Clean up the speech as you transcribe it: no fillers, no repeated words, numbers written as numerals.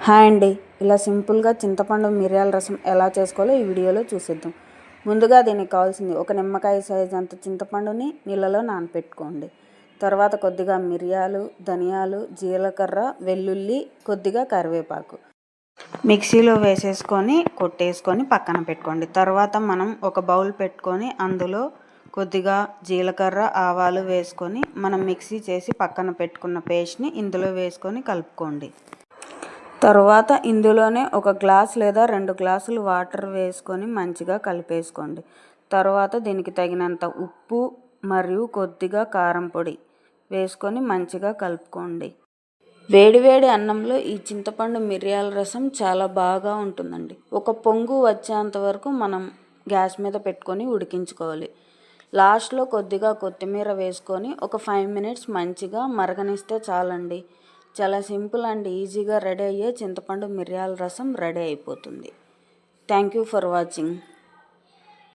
Hi అండి. ఇలా సింపుల్గా చింతపండు మిరియాల రసం ఎలా చేసుకోవాలో ఈ వీడియోలో చూసేద్దాం. ముందుగా దీనికి కావాల్సింది ఒక నిమ్మకాయ సైజ్ అంత చింతపండుని నీళ్ళలో నానపెట్టుకోండి. తర్వాత కొద్దిగా మిరియాలు, ధనియాలు, జీలకర్ర, వెల్లుల్లి, కొద్దిగా కరివేపాకు మిక్సీలో వేసేసుకొని కొట్టేసుకొని పక్కన పెట్టుకోండి. తర్వాత మనం ఒక బౌల్ పెట్టుకొని అందులో కొద్దిగా జీలకర్ర, ఆవాలు వేసుకొని మనం మిక్సీ చేసి పక్కన పెట్టుకున్న పేస్ట్ని ఇందులో వేసుకొని కలుపుకోండి. తర్వాత ఇందులోనే ఒక గ్లాస్ లేదా 2 గ్లాసులు వాటర్ వేసుకొని మంచిగా కలిపేసుకోండి. తర్వాత దీనికి తగినంత ఉప్పు మరియు కొద్దిగా కారం పొడి వేసుకొని మంచిగా కలుపుకోండి. వేడివేడి అన్నంలో ఈ చింతపండు మిరియాల రసం చాలా బాగా ఉంటుందండి. ఒక పొంగు వచ్చేంత వరకు మనం గ్యాస్ మీద పెట్టుకొని ఉడికించుకోవాలి. లాస్ట్లో కొద్దిగా కొత్తిమీర వేసుకొని ఒక 5 మినిట్స్ మంచిగా మరగనిస్తే చాలండి. చాలా సింపుల్ అండ్ ఈజీగా రెడీ అయ్యే చింతపండు మిరియాల రసం రెడీ అయిపోతుంది. Thank you for watching.